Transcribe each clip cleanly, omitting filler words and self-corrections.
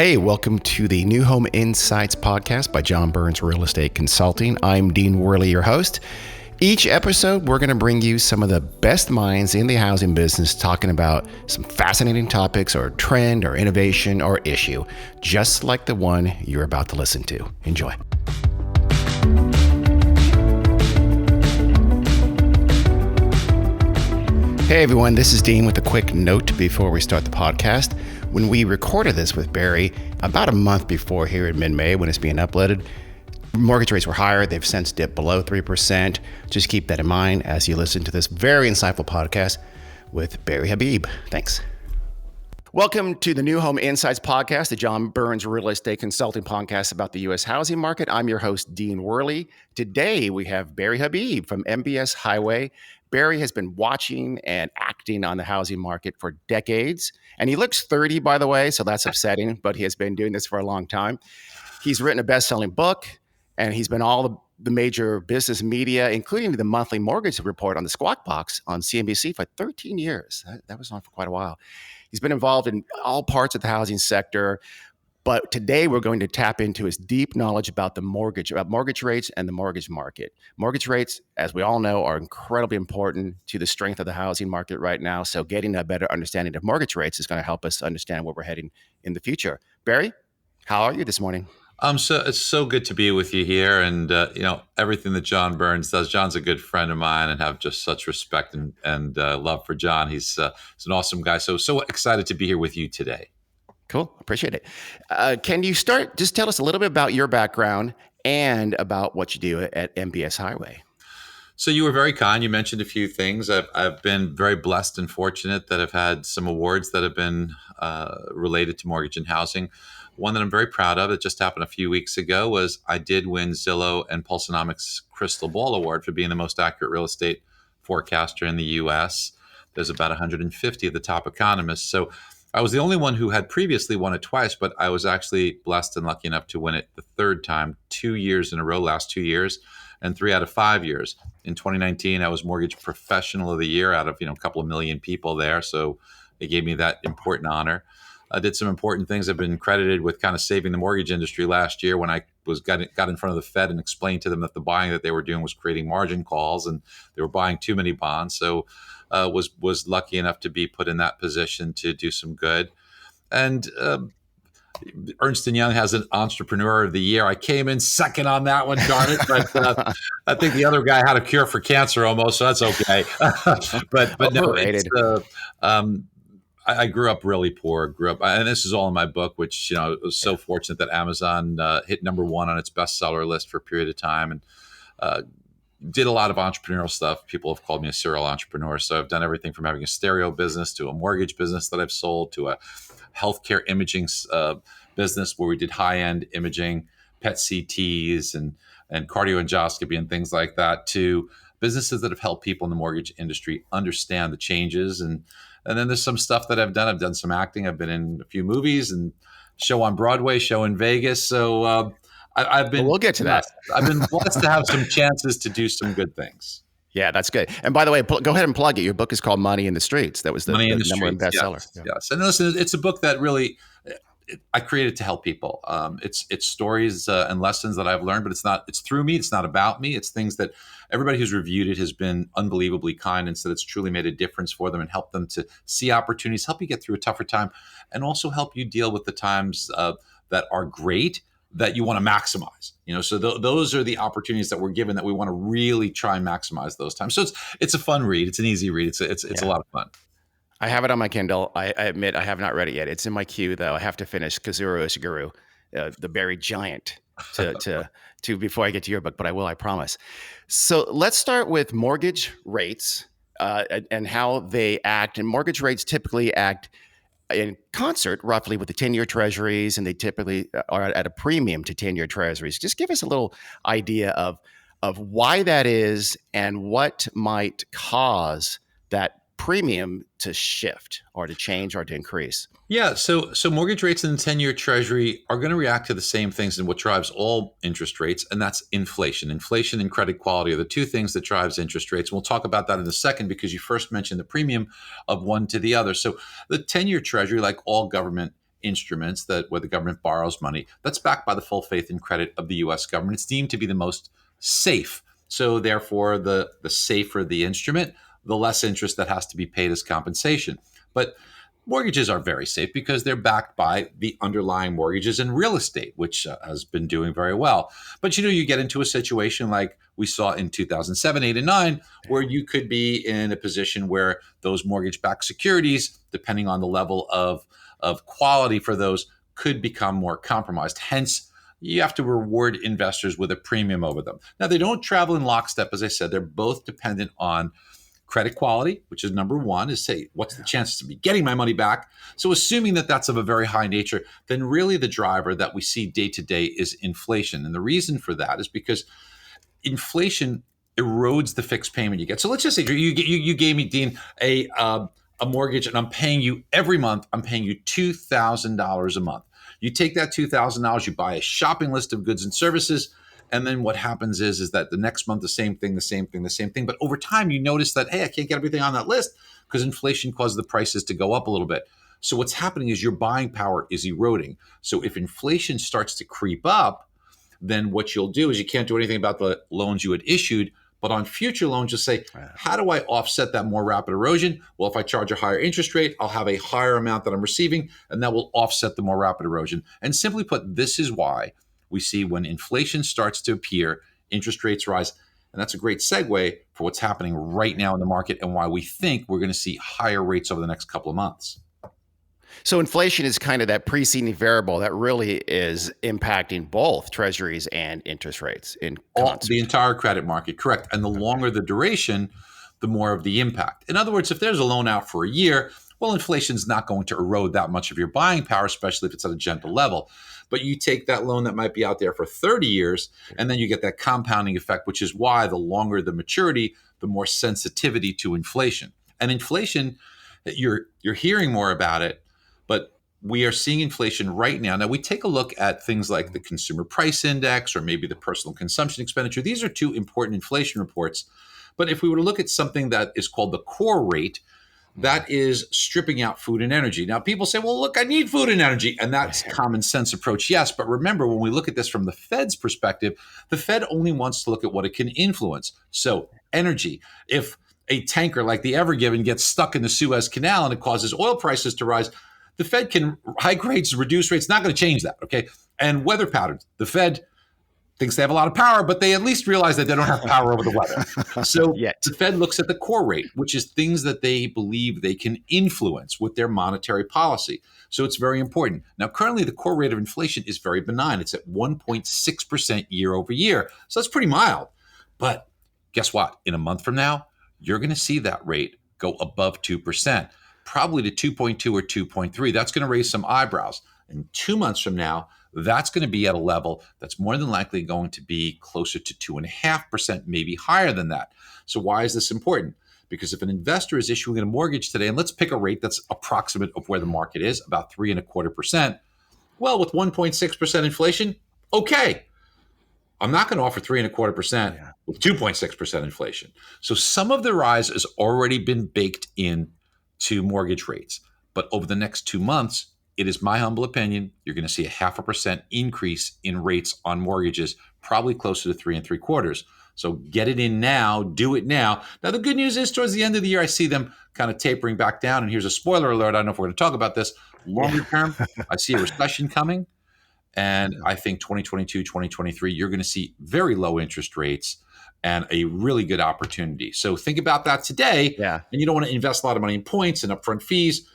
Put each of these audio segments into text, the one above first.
Hey, welcome to the New Home Insights podcast by John Burns Real Estate Consulting. I'm Dean Worley, your host. Each episode, we're going to bring you some of the best minds in the housing business talking about some fascinating topics or trend or innovation or issue, just like the one you're about to listen to. Enjoy. Hey everyone, this is Dean with a quick note before we start the podcast. When we recorded this with Barry about a month before here in mid-May when it's being uploaded, mortgage rates were higher. They've since dipped below 3%. Just keep that in mind as you listen to this very insightful podcast with Barry Habib. Thanks. Welcome to the New Home Insights podcast, the John Burns Real Estate Consulting podcast about the U.S. housing market. I'm your host, Dean Worley. Today, we have Barry Habib from MBS Highway. Barry has been watching and acting on the housing market for decades. And he looks 30, by the way, so that's upsetting, but he has been doing this for a long time. He's written a best-selling book, and he's been all the major business media, including the monthly mortgage report on the Squawk Box on CNBC for 13 years. That was on for quite a while. He's been involved in all parts of the housing sector, but today we're going to tap into his deep knowledge about mortgage rates and the mortgage market. Mortgage rates, as we all know, are incredibly important to the strength of the housing market right now. So getting a better understanding of mortgage rates is going to help us understand where we're heading in the future. Barry, how are you this morning? It's so good to be with you here, and everything that John Burns does. John's a good friend of mine, and have just such respect and love for John. He's an awesome guy. So excited to be here with you today. Cool, appreciate it. Can you start? Just tell us a little bit about your background and about what you do at MBS Highway. So you were very kind. You mentioned a few things. I've been very blessed and fortunate that I've had some awards that have been related to mortgage and housing. One that I'm very proud of, it just happened a few weeks ago, was I did win Zillow and Pulsenomics Crystal Ball Award for being the most accurate real estate forecaster in the U.S. There's about 150 of the top economists. So I was the only one who had previously won it twice, but I was actually blessed and lucky enough to win it the third time, 2 years in a row, last 2 years, and 3 out of 5 years. In 2019, I was Mortgage Professional of the Year out of a couple of million people there. So they gave me that important honor. I did some important things. I've been credited with kind of saving the mortgage industry last year when I got in front of the Fed and explained to them that the buying that they were doing was creating margin calls and they were buying too many bonds. So was lucky enough to be put in that position to do some good. And Ernst & Young has an Entrepreneur of the Year. I came in second on that one, darn it. But I think the other guy had a cure for cancer almost, so that's okay. but no, I grew up really poor. And this is all in my book, which it was so fortunate that Amazon hit number 1 on its bestseller list for a period of time, and did a lot of entrepreneurial stuff. People have called me a serial entrepreneur. So I've done everything from having a stereo business to a mortgage business that I've sold to a healthcare imaging business where we did high-end imaging, PET CTs and cardioangiography and things like that, to businesses that have helped people in the mortgage industry understand the changes. And then there's some stuff that I've done. I've done some acting. I've been in a few movies and show on Broadway, show in Vegas. So I've been. We'll get to that. I've been blessed to have some chances to do some good things. Yeah, that's good. And by the way, go ahead and plug it. Your book is called Money in the Streets. That was the number one bestseller. Yes. And listen, it's a book that really I created to help people. It's stories and lessons that I've learned, but it's through me. It's not about me. It's things that everybody who's reviewed it has been unbelievably kind and said it's truly made a difference for them and helped them to see opportunities, help you get through a tougher time, and also help you deal with the times that are great that you want to maximize. So those are the opportunities that we're given that we want to really try and maximize those times. So it's a fun read. It's an easy read. It's a lot of fun. I have it on my Kindle. I admit I have not read it yet. It's in my queue, though. I have to finish Kazuo Ishiguro, the Berry Giant, to before I get to your book. But I will, I promise. So let's start with mortgage rates and how they act. And mortgage rates typically act in concert, roughly, with the 10-year treasuries, and they typically are at a premium to 10-year treasuries. Just give us a little idea of why that is and what might cause that premium to shift or to change or to increase. Yeah, so mortgage rates in the 10-year treasury are going to react to the same things in what drives all interest rates, and that's inflation. Inflation and credit quality are the two things that drives interest rates. We'll talk about that in a second because you first mentioned the premium of one to the other. So the 10-year treasury, like all government instruments that where the government borrows money, that's backed by the full faith and credit of the U.S. government. It's deemed to be the most safe. So therefore, the safer the instrument, the less interest that has to be paid as compensation. But mortgages are very safe because they're backed by the underlying mortgages and real estate, which has been doing very well. But you get into a situation like we saw in 2007, 8, and 9, where you could be in a position where those mortgage-backed securities, depending on the level of quality for those, could become more compromised. Hence, you have to reward investors with a premium over them. Now, they don't travel in lockstep, as I said. They're both dependent on credit quality, which is number one, is say, what's the chances of me getting my money back? So assuming that that's of a very high nature, then really the driver that we see day to day is inflation. And the reason for that is because inflation erodes the fixed payment you get. So let's just say you gave me, Dean, a mortgage, and I'm paying you every month. I'm paying you $2,000 a month. You take that $2,000, you buy a shopping list of goods and services, and then what happens is that the next month, the same thing. But over time, you notice that, hey, I can't get everything on that list because inflation caused the prices to go up a little bit. So what's happening is your buying power is eroding. So if inflation starts to creep up, then what you'll do is you can't do anything about the loans you had issued. But on future loans, you'll say, how do I offset that more rapid erosion? Well, if I charge a higher interest rate, I'll have a higher amount that I'm receiving, and that will offset the more rapid erosion. And simply put, this is why we see when inflation starts to appear, interest rates rise. And that's a great segue for what's happening right now in the market and why we think we're going to see higher rates over the next couple of months. So inflation is kind of that preceding variable that really is impacting both treasuries and interest rates in the entire credit market, correct. And the longer the duration, the more of the impact. In other words, if there's a loan out for a year, well, inflation is not going to erode that much of your buying power, especially if it's at a gentle level. But you take that loan that might be out there for 30 years, and then you get that compounding effect, which is why the longer the maturity, the more sensitivity to inflation. And inflation, you're hearing more about it, but we are seeing inflation right now. Now, we take a look at things like the Consumer Price Index or maybe the Personal Consumption Expenditure. These are two important inflation reports. But if we were to look at something that is called the core rate, that is stripping out food and energy. Now, people say, well, look, I need food and energy. And that's common sense approach. Yes. But remember, when we look at this from the Fed's perspective, the Fed only wants to look at what it can influence. So energy, if a tanker like the Ever Given gets stuck in the Suez Canal and it causes oil prices to rise, the Fed can hike rates, reduce rates, not going to change that. Okay. And weather patterns, the Fed thinks they have a lot of power, but they at least realize that they don't have power over the weather. So the Fed looks at the core rate, which is things that they believe they can influence with their monetary policy. So it's very important. Now, currently, the core rate of inflation is very benign. It's at 1.6% year over year. So that's pretty mild. But guess what? In a month from now, you're going to see that rate go above 2%, probably to 2.2 or 2.3. That's going to raise some eyebrows. And 2 months from now, that's going to be at a level that's more than likely going to be closer to 2.5%, maybe higher than that. So why is this important? Because if an investor is issuing a mortgage today, and let's pick a rate that's approximate of where the market is, about 3.25%, well, with 1.6% inflation, okay, I'm not going to offer 3.25% with 2.6% inflation. So some of the rise has already been baked in to mortgage rates. But over the next 2 months, it is my humble opinion, you're going to see a 0.5% increase in rates on mortgages, probably closer to 3.75%. So get it in now, do it now. Now, the good news is towards the end of the year, I see them kind of tapering back down. And here's a spoiler alert. I don't know if we're going to talk about this. Longer term, I see a recession coming. And I think 2022, 2023, you're going to see very low interest rates and a really good opportunity. So think about that today. And you don't want to invest a lot of money in points and upfront fees.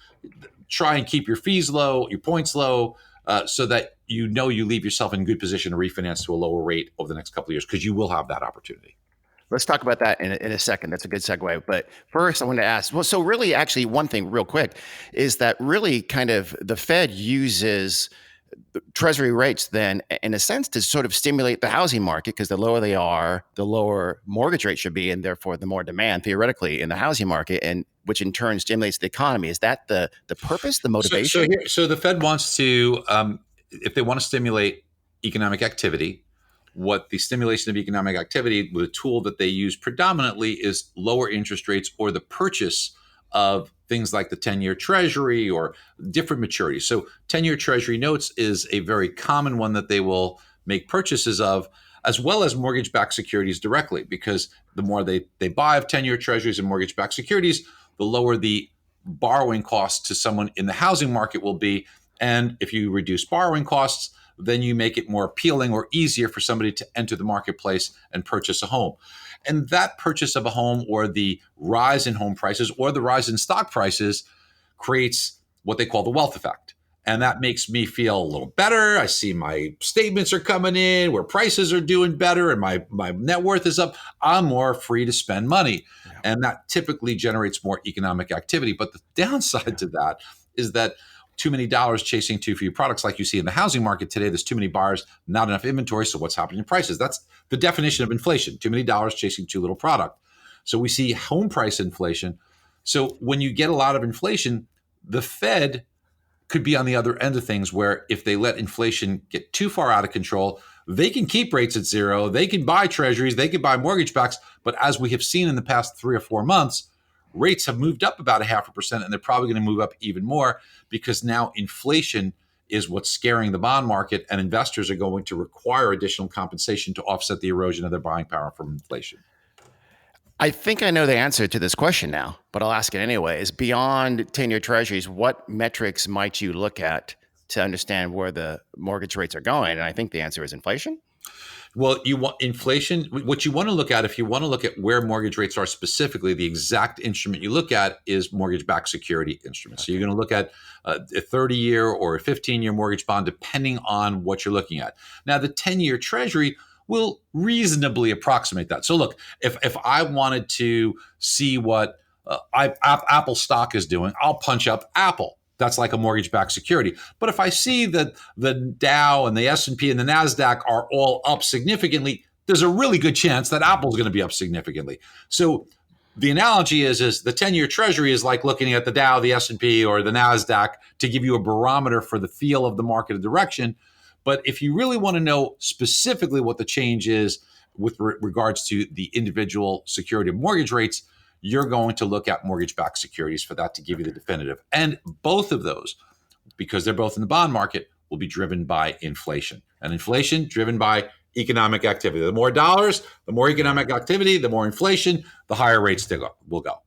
Try and keep your fees low, your points low, so that you leave yourself in good position to refinance to a lower rate over the next couple of years, because you will have that opportunity. Let's talk about that in a second. That's a good segue. But first, I want to ask, well, so really actually one thing real quick is that really kind of the Fed uses Treasury rates then in a sense to sort of stimulate the housing market, because the lower they are, the lower mortgage rate should be, and therefore the more demand theoretically in the housing market, and which in turn stimulates the economy. Is that the purpose, the motivation? So the Fed wants to, if they want to stimulate economic activity, what the stimulation of economic activity, the tool that they use predominantly is lower interest rates or the purchase of things like the 10-year treasury or different maturities. So 10-year treasury notes is a very common one that they will make purchases of, as well as mortgage-backed securities directly, because the more they buy of 10-year treasuries and mortgage-backed securities, the lower the borrowing costs to someone in the housing market will be. And if you reduce borrowing costs, then you make it more appealing or easier for somebody to enter the marketplace and purchase a home. And that purchase of a home, or the rise in home prices, or the rise in stock prices, creates what they call the wealth effect. And that makes me feel a little better. I see my statements are coming in where prices are doing better and my net worth is up. I'm more free to spend money. Yeah. And that typically generates more economic activity. But the downside to that is that too many dollars chasing too few products, like you see in the housing market today. There's too many buyers, not enough inventory. So what's happening in prices? That's the definition of inflation. Too many dollars chasing too little product. So we see home price inflation. So when you get a lot of inflation, the Fed could be on the other end of things, where if they let inflation get too far out of control, they can keep rates at zero. They can buy treasuries. They can buy mortgage backs. But as we have seen in the past 3 or 4 months, rates have moved up about 0.5%, and they're probably going to move up even more, because now inflation is what's scaring the bond market, and investors are going to require additional compensation to offset the erosion of their buying power from inflation. I think I know the answer to this question now, but I'll ask it anyways. Beyond 10-year treasuries, what metrics might you look at to understand where the mortgage rates are going? And I think the answer is inflation. Well, you want inflation. What you want to look at, if you want to look at where mortgage rates are specifically, the exact instrument you look at is mortgage-backed security instruments. Okay. So you're going to look at a 30-year or a 15-year mortgage bond, depending on what you're looking at. Now, the 10-year treasury will reasonably approximate that. So look, if I wanted to see what Apple stock is doing, I'll punch up Apple. That's like a mortgage-backed security. But if I see that the Dow and the S&P and the NASDAQ are all up significantly, there's a really good chance that Apple's going to be up significantly. So the analogy is the 10-year treasury is like looking at the Dow, the S&P, or the NASDAQ to give you a barometer for the feel of the market direction. But if you really want to know specifically what the change is with regards to the individual security of mortgage rates, you're going to look at mortgage-backed securities for that to give you the definitive. And both of those, because they're both in the bond market, will be driven by inflation. And inflation driven by economic activity. The more dollars, the more economic activity, the more inflation, the higher rates will go.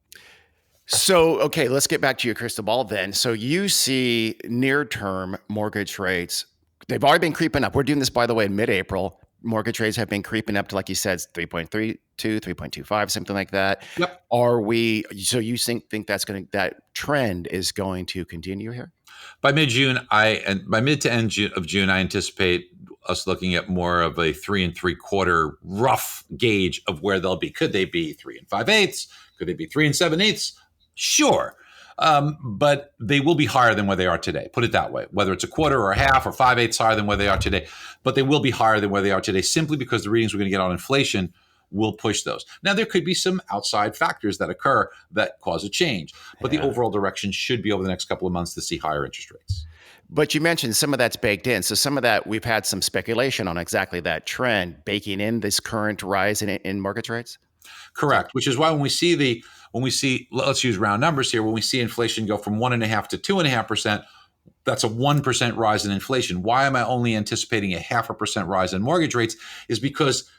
So, okay, let's get back to your crystal ball then. So you see near-term mortgage rates, they've already been creeping up. We're doing this, by the way, in mid-April. Mortgage rates have been creeping up to, like you said, 3.32, 3.25, something like that. Yep. So you think that trend is going to continue here? By mid-June, by mid to end of June, I anticipate us looking at more of a 3 3/4 rough gauge of where they'll be. Could they be 3 5/8? Could they be 3 7/8? Sure. But they will be higher than where they are today. Put it that way. Whether it's a quarter or a half or 5/8 higher than where they are today, but they will be higher than where they are today, simply because the readings we're going to get on inflation will push those. Now, there could be some outside factors that occur that cause a change, but the overall direction should be over the next couple of months to see higher interest rates. But you mentioned some of that's baked in. So some of that, we've had some speculation on exactly that trend baking in this current rise in mortgage rates? Correct, which is why when we see, let's use round numbers here, when we see inflation go from 1.5% to 2.5%, that's a 1% rise in inflation. Why am I only anticipating a 0.5% rise in mortgage rates? Is because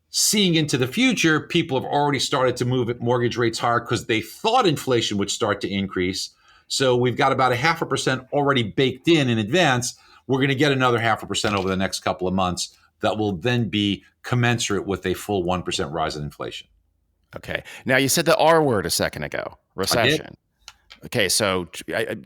seeing into the future, people have already started to move mortgage rates higher because they thought inflation would start to increase. So we've got about a 0.5% already baked in advance. We're going to get another 0.5% over the next couple of months that will then be commensurate with a full 1% rise in inflation. Okay. Now, you said the R word a second ago, recession. Okay, so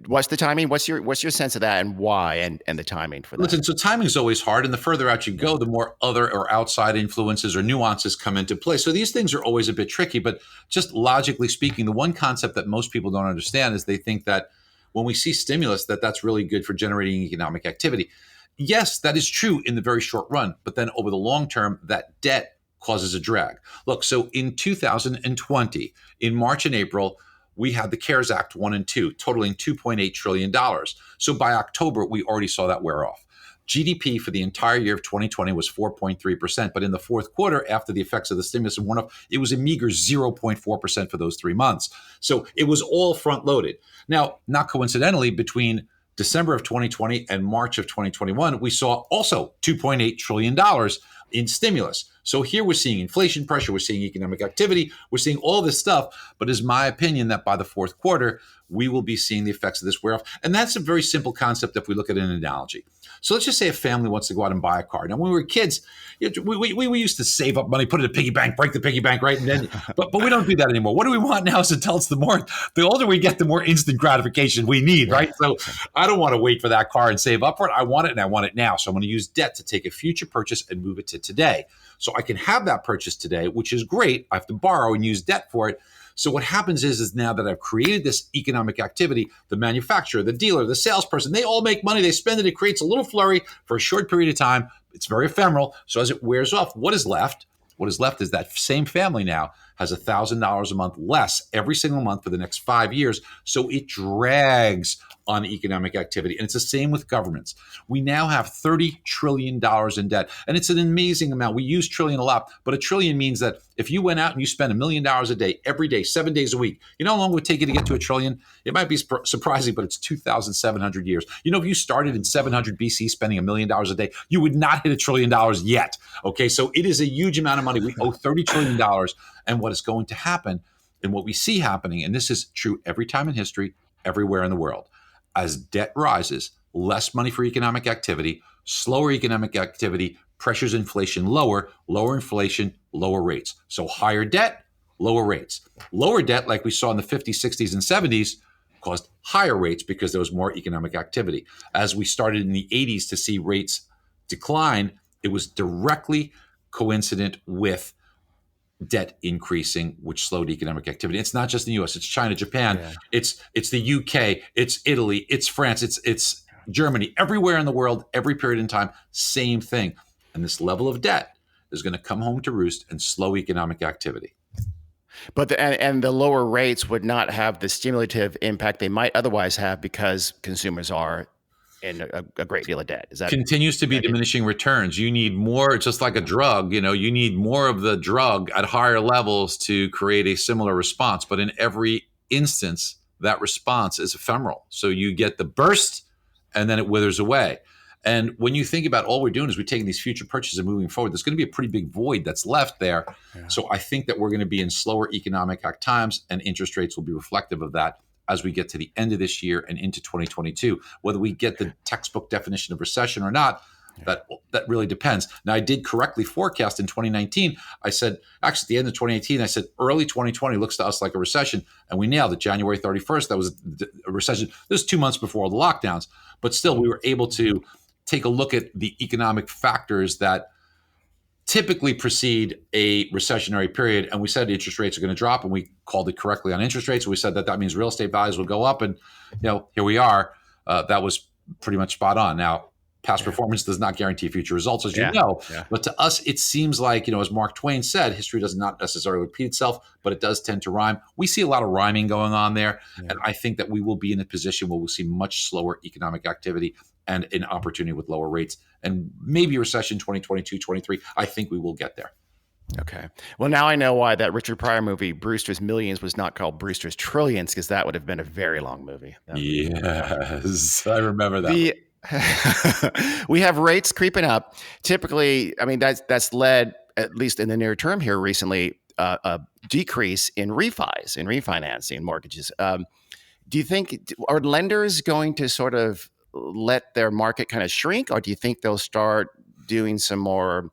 what's the timing? What's your sense of that, and why, and the timing for that? Listen, so timing is always hard, and the further out you go, the more other or outside influences or nuances come into play. So these things are always a bit tricky, but just logically speaking, the one concept that most people don't understand is they think that when we see stimulus, that's really good for generating economic activity. Yes, that is true in the very short run, but then over the long term, that debt causes a drag. Look, so in 2020, in March and April, we had the CARES Act 1 and 2, totaling $2.8 trillion. So by October, we already saw that wear off. GDP for the entire year of 2020 was 4.3%, but in the fourth quarter, after the effects of the stimulus and one-off, it was a meager 0.4% for those 3 months. So it was all front-loaded. Now, not coincidentally, between December of 2020 and March of 2021, we saw also $2.8 trillion in stimulus. So here we're seeing inflation pressure, we're seeing economic activity, we're seeing all this stuff. But it's my opinion that by the fourth quarter, we will be seeing the effects of this wear off. And that's a very simple concept if we look at an analogy. So let's just say a family wants to go out and buy a car. Now, when we were kids, we used to save up money, put it in a piggy bank, break the piggy bank, right? And then, but we don't do that anymore. What do we want now as adults? The older we get, the more instant gratification we need, right? So I don't want to wait for that car and save up for it. I want it and I want it now. So I'm going to use debt to take a future purchase and move it to today. So I can have that purchase today, which is great. I have to borrow and use debt for it. So what happens is now that I've created this economic activity, the manufacturer, the dealer, the salesperson, they all make money, they spend it, it creates a little flurry for a short period of time. It's very ephemeral. So as it wears off, what is left? What is left is that same family now has $1,000 a month less every single month for the next 5 years. So it drags on economic activity. And it's the same with governments. We now have $30 trillion in debt. And it's an amazing amount. We use trillion a lot, but a trillion means that if you went out and you spent $1 million a day, every day, 7 days a week, you know how long it would take you to get to a trillion? It might be surprising, but it's 2,700 years. You know, if you started in 700 BC spending $1 million a day, you would not hit $1 trillion yet. Okay, so it is a huge amount of money. We owe $30 trillion. And what is going to happen, and what we see happening, and this is true every time in history, everywhere in the world, as debt rises, less money for economic activity, slower economic activity, pressures inflation lower, lower inflation, lower rates. So higher debt, lower rates. Lower debt, like we saw in the 50s, 60s, and 70s, caused higher rates because there was more economic activity. As we started in the 80s to see rates decline, it was directly coincident with debt increasing, which slowed economic activity. It's not just the U.S., it's China, Japan, it's the U.K., it's Italy, it's France, it's Germany, everywhere in the world, every period in time, same thing. And this level of debt is going to come home to roost and slow economic activity. But the lower rates would not have the stimulative impact they might otherwise have because consumers are in a great deal of debt. Is that continues to be diminishing returns? You need more. It's just like a drug. You know, you need more of the drug at higher levels to create a similar response. But in every instance, that response is ephemeral. So you get the burst, and then it withers away. And when you think about all we're doing is we're taking these future purchases and moving forward, there's going to be a pretty big void that's left there. Yeah. So I think that we're going to be in slower economic times, and interest rates will be reflective of that as we get to the end of this year and into 2022. Whether we get the textbook definition of recession or not, that really depends. Now, I did correctly forecast in 2019. I said, actually, at the end of 2018, I said early 2020 looks to us like a recession, and we nailed it. January 31st, that was a recession. This was 2 months before all the lockdowns, but still, we were able to take a look at the economic factors that typically precede a recessionary period. And we said interest rates are going to drop, and we called it correctly on interest rates. We said that means real estate values will go up. And, here we are. That was pretty much spot on. Now, past performance does not guarantee future results, as you know. Yeah. But to us, it seems like, as Mark Twain said, history does not necessarily repeat itself, but it does tend to rhyme. We see a lot of rhyming going on there. Yeah. And I think that we will be in a position where we'll see much slower economic activity and an opportunity with lower rates, and maybe a recession 2022, 23. I think we will get there. Okay. Well, now I know why that Richard Pryor movie, Brewster's Millions, was not called Brewster's Trillions, because that would have been a very long movie. Yes, I remember that. We have rates creeping up. Typically, I mean, that's led, at least in the near term here recently, a decrease in refinancing mortgages. Do you think, are lenders going to sort of let their market kind of shrink, or do you think they'll start doing some more,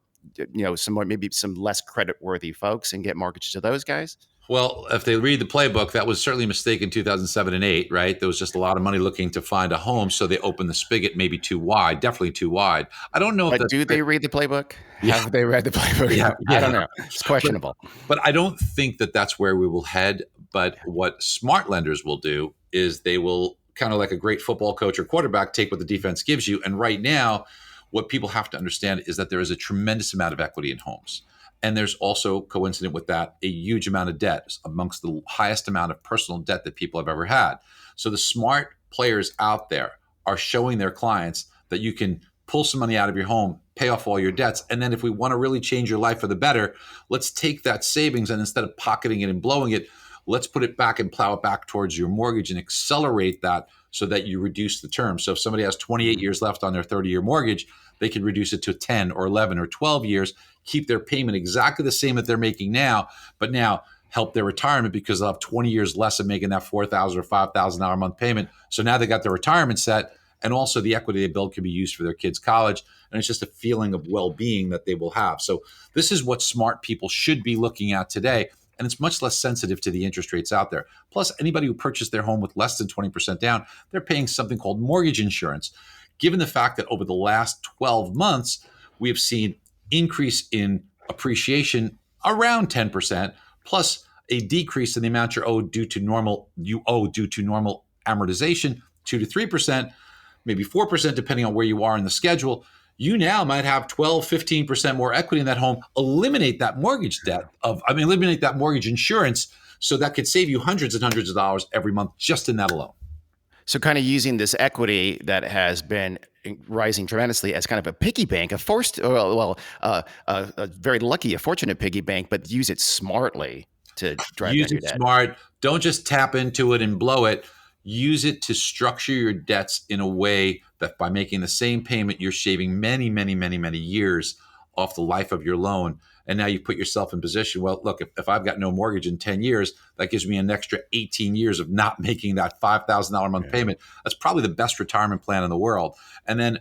maybe some less credit-worthy folks and get mortgages to those guys? Well, if they read the playbook, that was certainly a mistake in 2007 and 8, right? There was just a lot of money looking to find a home, so they opened the spigot maybe too wide, definitely too wide. I don't know. But do they read the playbook? Yeah. Have they read the playbook? Yeah. I don't know. It's questionable. But I don't think that that's where we will head. But what smart lenders will do is they will, kind of like a great football coach or quarterback, take what the defense gives you. And right now, what people have to understand is that there is a tremendous amount of equity in homes. And there's also, coincident with that, a huge amount of debt, amongst the highest amount of personal debt that people have ever had. So the smart players out there are showing their clients that you can pull some money out of your home, pay off all your debts. And then if we want to really change your life for the better, let's take that savings and instead of pocketing it and blowing it, let's put it back and plow it back towards your mortgage and accelerate that so that you reduce the term. So if somebody has 28 years left on their 30-year mortgage, they can reduce it to 10 or 11 or 12 years, keep their payment exactly the same that they're making now, but now help their retirement because they'll have 20 years less of making that $4,000 or $5,000 a month payment. So now they got their retirement set, and also the equity they build can be used for their kids' college. And it's just a feeling of well-being that they will have. So this is what smart people should be looking at today. And it's much less sensitive to the interest rates out there. Plus, anybody who purchased their home with less than 20% down, they're paying something called mortgage insurance. Given the fact that over the last 12 months, we have seen increase in appreciation around 10%, plus a decrease in the amount you owe due to normal amortization, 2 to 3%, maybe 4%, depending on where you are in the schedule. You now might have 12, 15% more equity in that home, eliminate that mortgage eliminate that mortgage insurance. So that could save you hundreds and hundreds of dollars every month just in that alone. So kind of using this equity that has been rising tremendously as kind of a piggy bank, a very lucky, a fortunate piggy bank, but use it smartly to drive down your debt. Use it smart. Don't just tap into it and blow it. Use it to structure your debts in a way that by making the same payment, you're shaving many, many, many, many years off the life of your loan. And now you put yourself in position. Well, look, if I've got no mortgage in 10 years, that gives me an extra 18 years of not making that $5,000 a month payment. That's probably the best retirement plan in the world. And then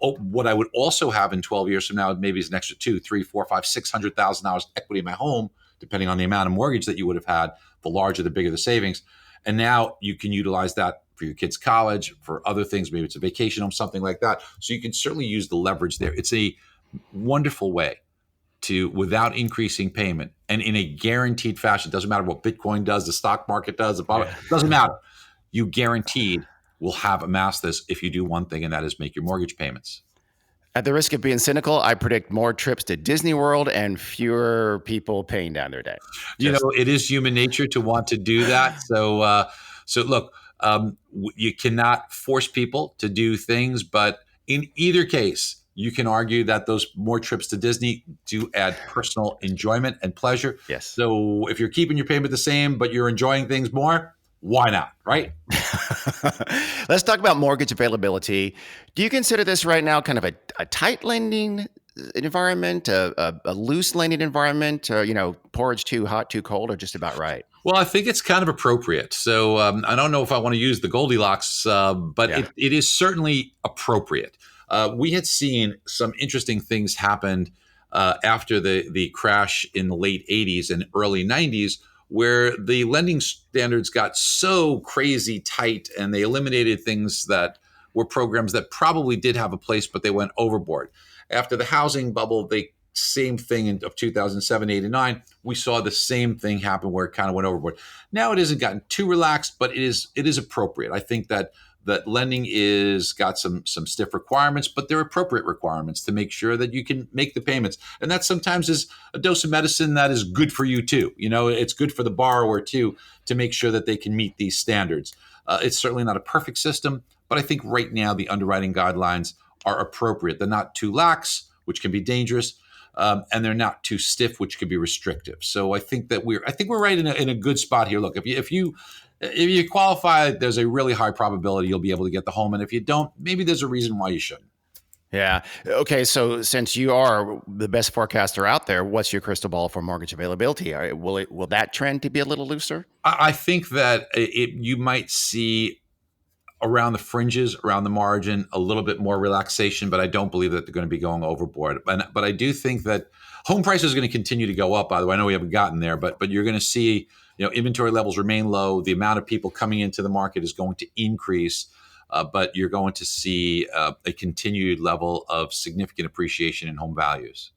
what I would also have in 12 years from now, maybe is an extra $200,000, $300,000, $400,000, $500,000, $600,000 equity in my home, depending on the amount of mortgage that you would have had. The larger, the bigger the savings. And now you can utilize that for your kids' college, for other things. Maybe it's a vacation home, something like that. So you can certainly use the leverage there. It's a wonderful way to, without increasing payment and in a guaranteed fashion. It doesn't matter what Bitcoin does, the stock market does, it doesn't matter. You guaranteed will have amassed this if you do one thing, and that is make your mortgage payments. At the risk of being cynical, I predict more trips to Disney World and fewer people paying down their debt. It is human nature to want to do that. So look, you cannot force people to do things, but in either case, you can argue that those more trips to Disney do add personal enjoyment and pleasure. Yes. So if you're keeping your payment the same, but you're enjoying things more, why not, right? Let's talk about mortgage availability. Do you consider this right now kind of a tight lending environment, a loose lending environment, porridge too hot, too cold, or just about right? Well, I think it's kind of appropriate. So I don't know if I want to use the Goldilocks, but it is certainly appropriate. We had seen some interesting things happen after the crash in the late 80s and early 90s, where the lending standards got so crazy tight and they eliminated things that were programs that probably did have a place, but they went overboard. After the housing bubble, same thing of 2007, 8, and 9, we saw the same thing happen where it kind of went overboard. Now it hasn't gotten too relaxed, but it is appropriate. I think that lending is got some stiff requirements, but they're appropriate requirements to make sure that you can make the payments. And that sometimes is a dose of medicine that is good for you too. It's good for the borrower too, to make sure that they can meet these standards. It's certainly not a perfect system, but I think right now the underwriting guidelines are appropriate. They're not too lax, which can be dangerous, and they're not too stiff, which can be restrictive. So I think that we're right in a good spot here. Look, if you qualify, there's a really high probability you'll be able to get the home. And if you don't, maybe there's a reason why you shouldn't. Yeah. Okay. So since you are the best forecaster out there, what's your crystal ball for mortgage availability? Will that trend to be a little looser? I think that you might see around the fringes, around the margin, a little bit more relaxation, but I don't believe that they're going to be going overboard. But I do think that home prices are going to continue to go up. By the way, I know we haven't gotten there, but you're going to see inventory levels remain low. The amount of people coming into the market is going to increase, but you're going to see a continued level of significant appreciation in home values.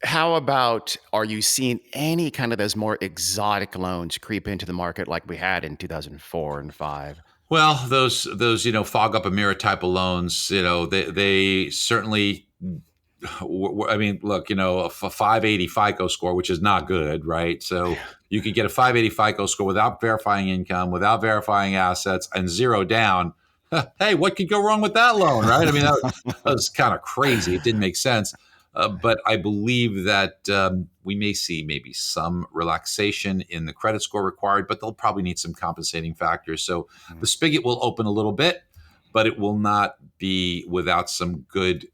How about, are you seeing any kind of those more exotic loans creep into the market like we had in 2004 and 5? Well, those fog up a mirror type of loans, they certainly. I mean, look, a 580 FICO score, which is not good, right? So you could get a 580 FICO score without verifying income, without verifying assets, and zero down. Hey, what could go wrong with that loan, right? I mean, that was kind of crazy. It didn't make sense. But I believe that we may see maybe some relaxation in the credit score required, but they'll probably need some compensating factors. So the spigot will open a little bit, but it will not be without some good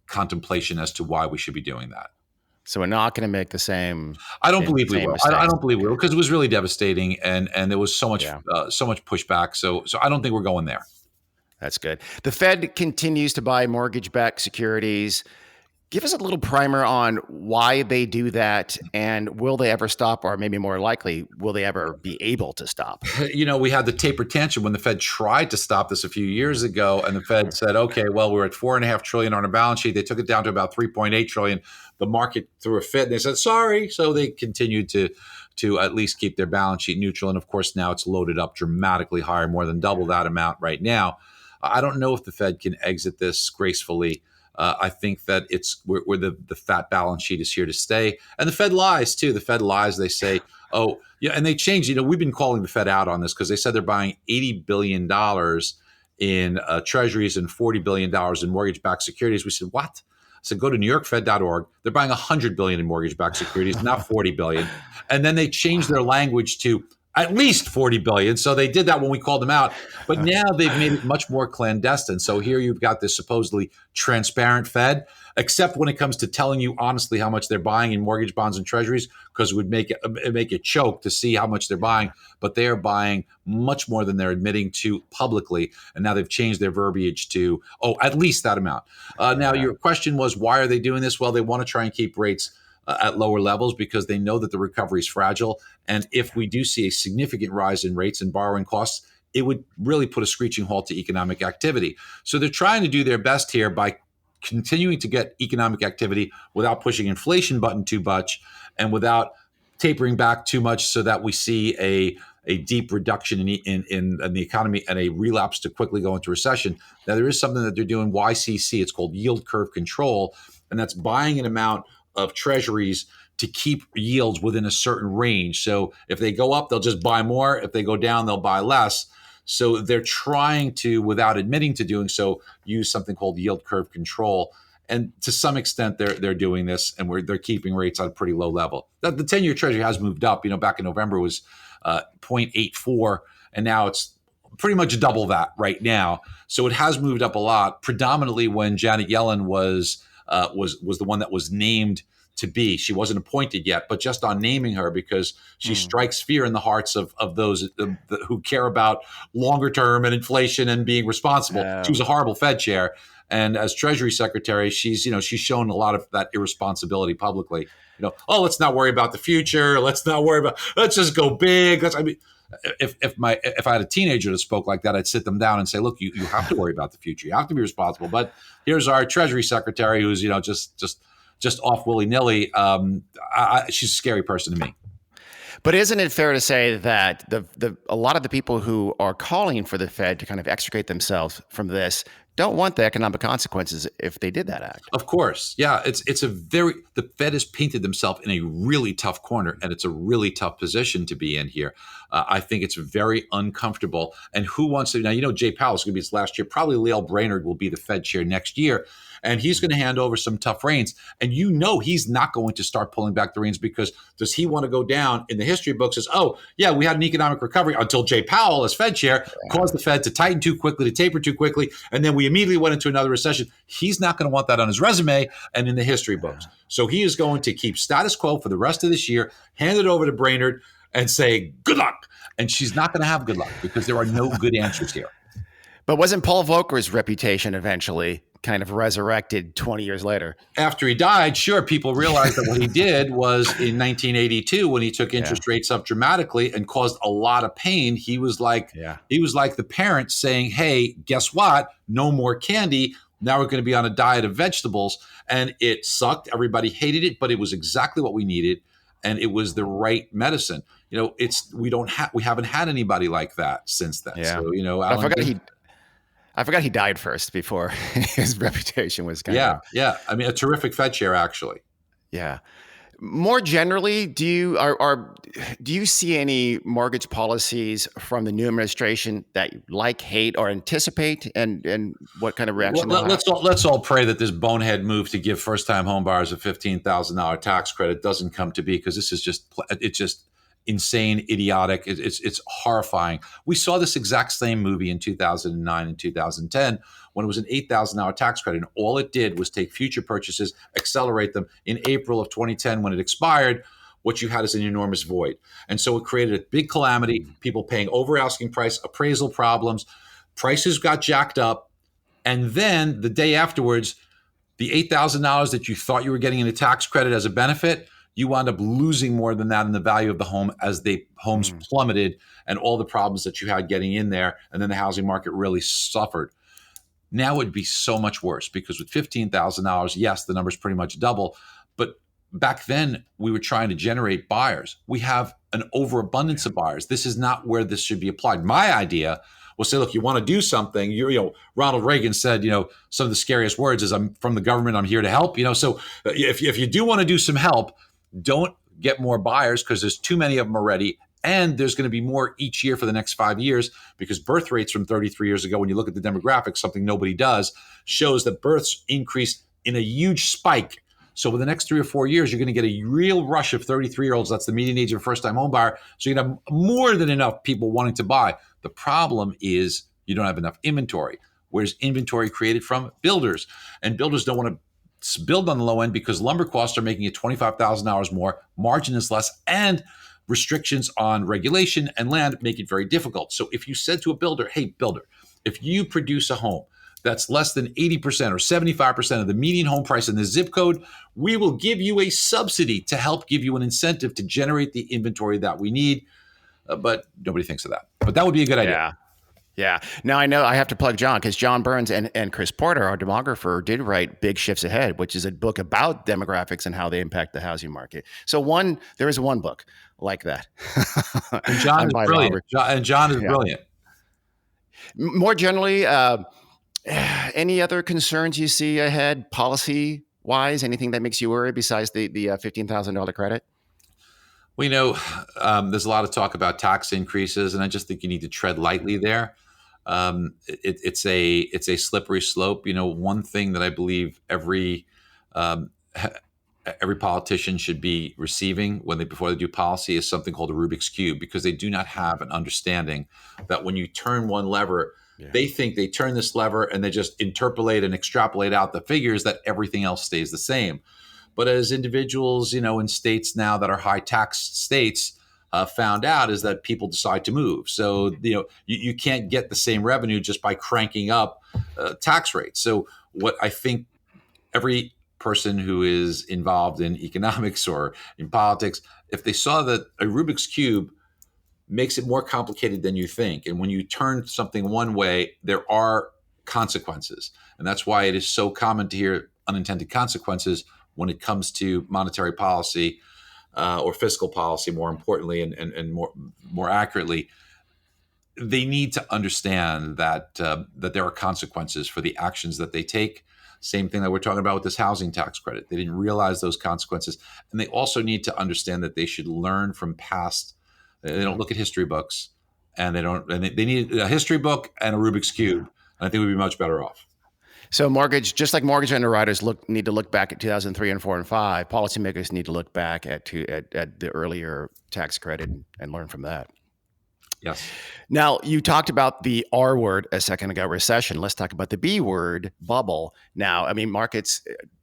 contemplation as to why we should be doing that. So we're not going to make the same I don't believe we will. I mistakes. don't believe we will, because it was really devastating, and there was Yeah, so much pushback. So I don't think we're going there. that's good. The Fed continues to buy mortgage-backed securities. Give us a little primer on why they do that, and will they ever stop, or maybe more likely, will they ever be able to stop? We had the taper tantrum when the Fed tried to stop this a few years ago, and the Fed said, "Okay, well, we're at $4.5 trillion on our balance sheet." They took it down to about $3.8 trillion. The market threw a fit, and they said, "Sorry." So they continued to at least keep their balance sheet neutral, and of course, now it's loaded up dramatically higher, more than double that amount right now. I don't know if the Fed can exit this gracefully. I think that it's where the fat balance sheet is here to stay, and the Fed lies too. The Fed lies. They say, "Oh, yeah," and they changed. We've been calling the Fed out on this because they said they're buying $80 billion in treasuries and $40 billion in mortgage-backed securities. We said, "What?" I said, "Go to NewYorkFed.org. They're buying $100 billion in mortgage-backed securities, not $40 billion." And then they changed their language to at least $40 billion. So they did that when we called them out. But now they've made it much more clandestine. So here you've got this supposedly transparent Fed, except when it comes to telling you honestly how much they're buying in mortgage bonds and treasuries, because it would make it choke to see how much they're buying. But they are buying much more than they're admitting to publicly. And now they've changed their verbiage to, at least that amount. Now, your question was, why are they doing this? Well, they want to try and keep rates at lower levels because they know that the recovery is fragile. And if we do see a significant rise in rates and borrowing costs, it would really put a screeching halt to economic activity. So they're trying to do their best here by continuing to get economic activity without pushing inflation button too much and without tapering back too much, so that we see a deep reduction in the economy and a relapse to quickly go into recession. Now, there is something that they're doing, YCC, it's called yield curve control, and that's buying an amount of treasuries to keep yields within a certain range. So if they go up, they'll just buy more. If they go down, they'll buy less. So they're trying to, without admitting to doing so, use something called yield curve control. And to some extent, they're doing this, and they're keeping rates at a pretty low level. The 10-year Treasury has moved up. Back in November it was 0.84, and now it's pretty much double that right now. So it has moved up a lot. Predominantly when Janet Yellen was the one that was named to be. She wasn't appointed yet, but just on naming her, because she strikes fear in the hearts of those who care about longer term and inflation and being responsible. She was a horrible Fed chair. And as Treasury Secretary, she's shown a lot of that irresponsibility publicly. Let's not worry about the future. Let's just go big. If I had a teenager that spoke like that, I'd sit them down and say, look, you have to worry about the future. You have to be responsible. But here's our Treasury Secretary who's, just off willy-nilly. She's a scary person to me. But isn't it fair to say that a lot of the people who are calling for the Fed to kind of extricate themselves from this don't want the economic consequences if they did that act? Of course. Yeah. The Fed has painted themselves in a really tough corner, and it's a really tough position to be in here. I think it's very uncomfortable. And who wants to, now, Jay Powell's going to be his last year. Probably Lael Brainerd will be the Fed chair next year. And he's going to hand over some tough reins. And he's not going to start pulling back the reins, because does he want to go down in the history books as, we had an economic recovery until Jay Powell, as Fed chair, caused the Fed to tighten too quickly, to taper too quickly, and then we immediately went into another recession. He's not going to want that on his resume and in the history books. So he is going to keep status quo for the rest of this year, hand it over to Brainerd, and say, good luck. And she's not going to have good luck, because there are no good answers here. But wasn't Paul Volcker's reputation eventually kind of resurrected 20 years later? After he died, sure, people realized that what he did was in 1982, when he took interest rates up dramatically and caused a lot of pain. He was like the parent saying, hey, guess what? No more candy. Now we're going to be on a diet of vegetables. And it sucked. Everybody hated it, but it was exactly what we needed. And it was the right medicine. We haven't had anybody like that since then. Yeah. So, I forgot he died first before his reputation was kind of. Yeah. I mean, a terrific Fed chair, actually. Yeah. More generally, do you see any mortgage policies from the new administration that you like, hate, or anticipate, and what kind of reaction they'll have? Let's all pray that this bonehead move to give first time home buyers a $15,000 tax credit doesn't come to be, because this is just insane, idiotic. It's horrifying. We saw this exact same movie in 2009 and 2010 when it was an $8,000 tax credit, and all it did was take future purchases, accelerate them. In April of 2010, when it expired, what you had is an enormous void, and so it created a big calamity. People paying over asking price, appraisal problems, prices got jacked up. And then the day afterwards, the $8,000 that you thought you were getting in a tax credit as a benefit, you wound up losing more than that in the value of the home as the homes plummeted, and all the problems that you had getting in there. And then the housing market really suffered. Now it would be so much worse, because with $15,000, yes, the number's pretty much double. But back then, we were trying to generate buyers. We have an overabundance of buyers. This is not where this should be applied. My idea will say, look, you want to do something. Ronald Reagan said, some of the scariest words is, I'm from the government, I'm here to help. So if you do want to do some help, don't get more buyers, because there's too many of them already. And there's going to be more each year for the next 5 years, because birth rates from 33 years ago, when you look at the demographics, something nobody does, shows that births increased in a huge spike. So over the next 3 or 4 years, you're going to get a real rush of 33-year-olds. That's the median age of a first-time home buyer. So you're going to have more than enough people wanting to buy. The problem is you don't have enough inventory. Where's inventory created from? Builders. And builders don't want to build on the low end, because lumber costs are making it $25,000 more, margin is less, and restrictions on regulation and land make it very difficult. So if you said to a builder, hey, builder, if you produce a home that's less than 80% or 75% of the median home price in the zip code, we will give you a subsidy to help give you an incentive to generate the inventory that we need. But nobody thinks of that. But that would be a good idea. Yeah. Now I know I have to plug John, because John Burns and Chris Porter, our demographer, did write Big Shifts Ahead, which is a book about demographics and how they impact the housing market. So there is one book like that. And John is brilliant. John is brilliant. More generally, any other concerns you see ahead, policy wise? Anything that makes you worry besides the $15,000 credit? We know there's a lot of talk about tax increases, and I just think you need to tread lightly there. It's a slippery slope. One thing that I believe every politician should be receiving before they do policy is something called a Rubik's Cube, because they do not have an understanding that when you turn one lever, they think they turn this lever and they just interpolate and extrapolate out the figures, that everything else stays the same. But as individuals, in states now that are high tax states, found out, is that people decide to move. So, you can't get the same revenue just by cranking up tax rates. So what I think every person who is involved in economics or in politics, if they saw that a Rubik's Cube makes it more complicated than you think, and when you turn something one way, there are consequences. And that's why it is so common to hear unintended consequences when it comes to monetary policy or fiscal policy, more importantly, and more accurately. They need to understand that there are consequences for the actions that they take. Same thing that we're talking about with this housing tax credit. They didn't realize those consequences. And they also need to understand that they should learn from past. They don't look at history books, and they need a history book and a Rubik's Cube. And I think we'd be much better off. So just like mortgage underwriters need to look back at 2003 and 4 and 5, policymakers need to look back at the earlier tax credit and learn from that. Yes. Now, you talked about the R word a second ago, recession. Let's talk about the B word, bubble. Now, I mean,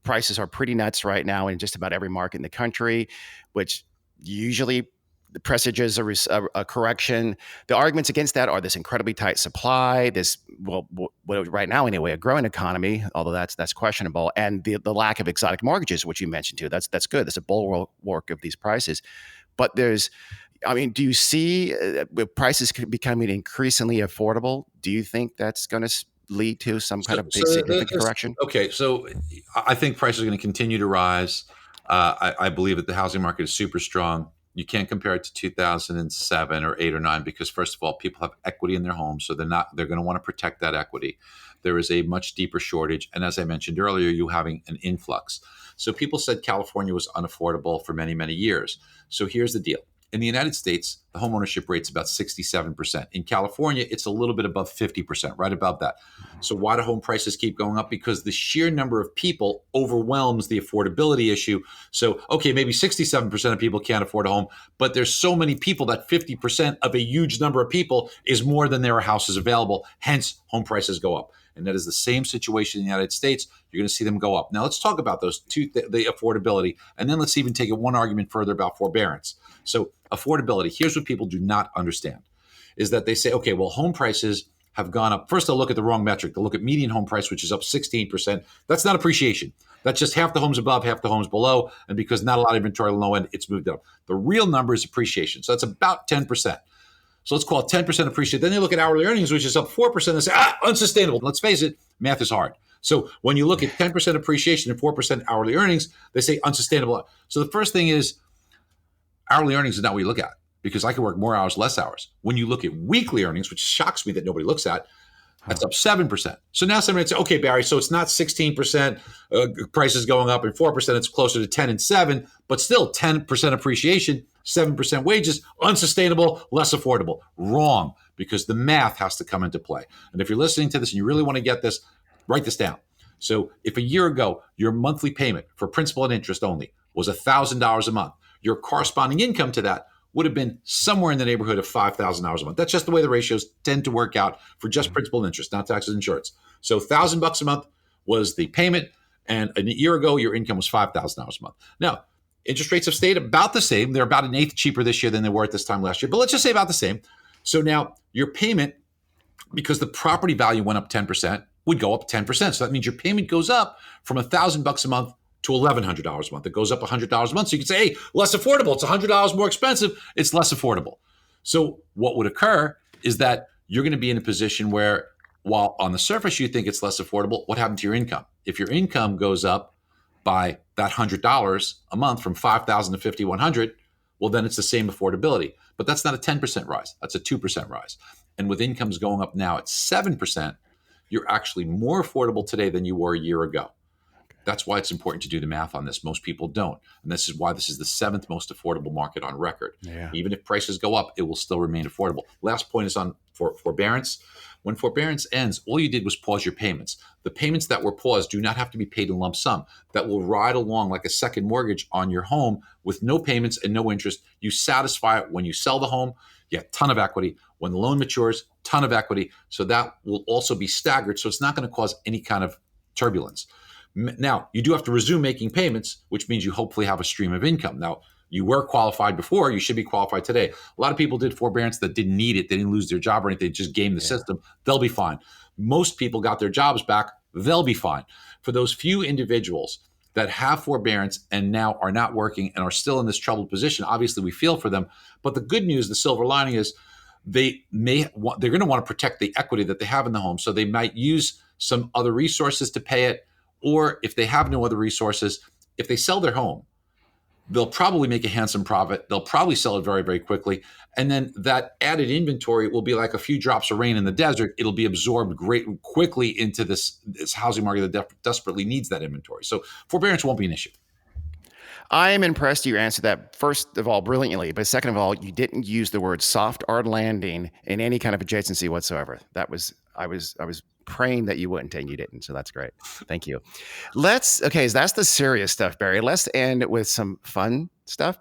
prices are pretty nuts right now in just about every market in the country, which usually presages a correction. The arguments against that are this incredibly tight supply, right now anyway, a growing economy, although that's questionable, and the lack of exotic mortgages, which you mentioned too. That's good. That's a bulwark of these prices. But do you see prices becoming increasingly affordable? Do you think that's going to lead to some kind of big significant correction? Okay, so I think prices are going to continue to rise. I believe that the housing market is super strong. You can't compare it to 2007 or 8 or 9 because, first of all, people have equity in their homes, so they're going to want to protect that equity. there is a much deeper shortage. And as I mentioned earlier, you're having an influx. So people said California was unaffordable for many, many years. So here's the deal. In the United States, the homeownership rate's about 67%. In California, it's a little bit above 50%, right above that. So why do home prices keep going up? Because the sheer number of people overwhelms the affordability issue. So, okay, maybe 67% of people can't afford a home, but there's so many people that 50% of a huge number of people is more than there are houses available. Hence, home prices go up. And that is the same situation in the United States. You're going to see them go up. Now, let's talk about those two, the affordability, and then let's even take it one argument further about forbearance. So affordability, here's what people do not understand, is that they say, okay, well, home prices have gone up. First, they'll look at the wrong metric. They'll look at median home price, which is up 16%. That's not appreciation. That's just half the homes above, half the homes below. And because not a lot of inventory on the low end, it's moved up. The real number is appreciation. So that's about 10%. So let's call it 10% appreciation. Then they look at hourly earnings, which is up 4%, and say, unsustainable. Let's face it, math is hard. So when you look at 10% appreciation and 4% hourly earnings, they say unsustainable. So the first thing is hourly earnings is not what you look at, because I can work more hours, less hours. When you look at weekly earnings, which shocks me that nobody looks at, that's up 7%. So now somebody would say, okay, Barry, so it's not 16% prices going up and 4%, it's closer to 10 and 7, but still 10% appreciation, 7% wages, unsustainable, less affordable. Wrong, because the math has to come into play. And if you're listening to this and you really want to get this, write this down. So if a year ago, your monthly payment for principal and interest only was $1,000 a month, your corresponding income to that would have been somewhere in the neighborhood of $5,000 a month. That's just the way the ratios tend to work out for just principal and interest, not taxes and insurance. So $1,000 a month was the payment, and a year ago, your income was $5,000 a month. Now, interest rates have stayed about the same. They're about an eighth cheaper this year than they were at this time last year, but let's just say about the same. So now your payment, because the property value went up 10%, would go up 10%. So that means your payment goes up from $1,000 a month to $1,100 a month. It goes up $100 a month. So you can say, hey, less affordable. It's $100 more expensive. It's less affordable. So what would occur is that you're going to be in a position where, while on the surface you think it's less affordable, what happened to your income? If your income goes up by that $100 a month from $5,000 to $5,100, well, then it's the same affordability. But that's not a 10% rise. That's a 2% rise. And with incomes going up now at 7%, you're actually more affordable today than you were a year ago. That's why it's important to do the math on this. Most people don't. And this is why this is the 7th most affordable market on record. Yeah. Even if prices go up, it will still remain affordable. Last point is on forbearance. When forbearance ends, all you did was pause your payments. The payments that were paused do not have to be paid in lump sum. That will ride along like a second mortgage on your home with no payments and no interest. You satisfy it when you sell the home. You have a ton of equity. When the loan matures, ton of equity. So that will also be staggered. So it's not going to cause any kind of turbulence. Now, you do have to resume making payments, which means you hopefully have a stream of income. Now, you were qualified before. You should be qualified today. A lot of people did forbearance that didn't need it. They didn't lose their job or anything. They just gamed the system. They'll be fine. Most people got their jobs back. They'll be fine. For those few individuals that have forbearance and now are not working and are still in this troubled position, obviously we feel for them. But the good news, the silver lining is they're going to want to protect the equity that they have in the home. So they might use some other resources to pay it. Or if they have no other resources, if they sell their home, they'll probably make a handsome profit. They'll probably sell it very, very quickly. And then that added inventory will be like a few drops of rain in the desert. It'll be absorbed quickly into this housing market that desperately needs that inventory. So forbearance won't be an issue. I am impressed you answered that, first of all, brilliantly. But second of all, you didn't use the word soft hard landing in any kind of adjacency whatsoever. I was praying that you wouldn't, and you didn't. So that's great. Thank you. So that's the serious stuff, Barry. Let's end with some fun stuff.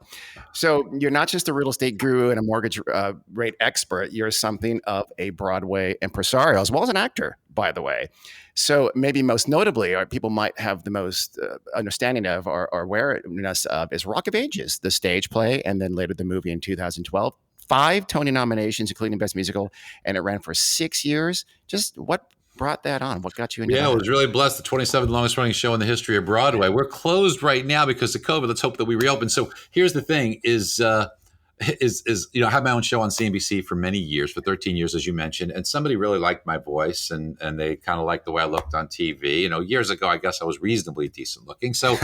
So you're not just a real estate guru and a mortgage rate expert. You're something of a Broadway impresario, as well as an actor, by the way. So maybe most notably, or people might have the most understanding of or awareness of, is Rock of Ages, the stage play, and then later the movie in 2012. 5 Tony nominations, including Best Musical, and it ran for 6 years. Just what brought that on? What got you into that? Yeah, I was really blessed. The 27th longest running show in the history of Broadway. We're closed right now because of COVID. Let's hope that we reopen. So here's the thing: is I had my own show on CNBC for many years, for 13 years, as you mentioned, and somebody really liked my voice and they kind of liked the way I looked on TV. Years ago, I guess I was reasonably decent looking. So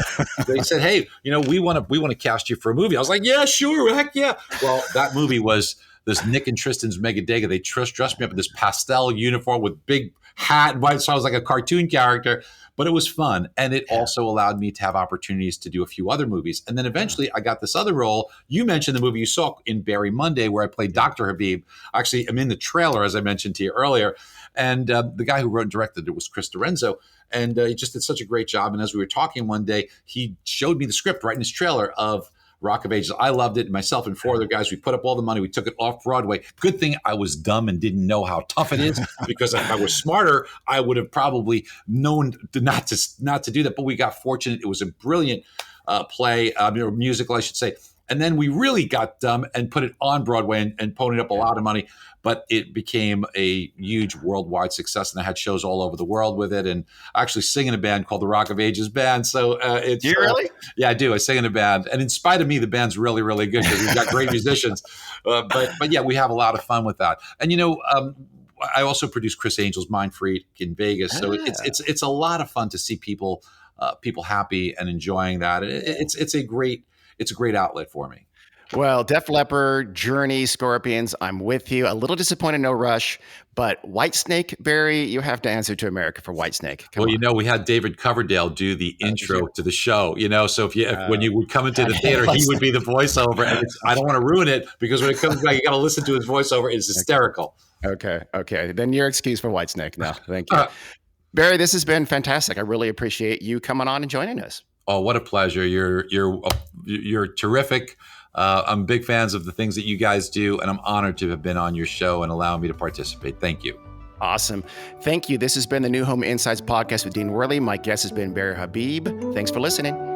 they said, hey, we want to cast you for a movie. I was like, yeah, sure, heck yeah. Well, that movie was this Nick and Tristan's Megadega. They dressed me up in this pastel uniform with big hat, so I was like a cartoon character. But it was fun, and it also allowed me to have opportunities to do a few other movies. And then eventually, I got this other role. You mentioned the movie you saw in Barry Monday, where I played Dr. Habib. Actually, I'm in the trailer, as I mentioned to you earlier. And the guy who wrote and directed it was Chris Dorenzo. And he just did such a great job. And as we were talking one day, he showed me the script right in his trailer of Rock of Ages. I loved it. Myself and 4 other guys, we put up all the money. We took it off Broadway. Good thing I was dumb and didn't know how tough it is, because if I was smarter, I would have probably known not to do that. But we got fortunate. It was a brilliant play, or musical, I should say. And then we really got dumb and put it on Broadway and ponied up a lot of money. But it became a huge worldwide success, and I had shows all over the world with it. And I actually sing in a band called the Rock of Ages Band. So it's Do you really? Yeah, I do. I sing in a band, and in spite of me, the band's really, really good because we've got great musicians. But yeah, we have a lot of fun with that. And I also produce Chris Angel's Mind Freak in Vegas, so it's a lot of fun to see people happy and enjoying that. It's a great outlet for me. Well, Def Leppard, Journey, Scorpions, I'm with you. A little disappointed, no Rush, but Whitesnake, Barry, you have to answer to America for Whitesnake. Come on. We had David Coverdale do the intro to the show. So when you would come into the theater, he would be the voiceover. And I don't want to ruin it, because when it comes back, you got to listen to his voiceover. It's hysterical. Okay. Then your excuse for Whitesnake. No, thank you. Barry, this has been fantastic. I really appreciate you coming on and joining us. Oh, what a pleasure. You're terrific. I'm big fans of the things that you guys do, and I'm honored to have been on your show and allow me to participate. Thank you. Awesome. Thank you. This has been the New Home Insights podcast with Dean Worley. My guest has been Barry Habib. Thanks for listening.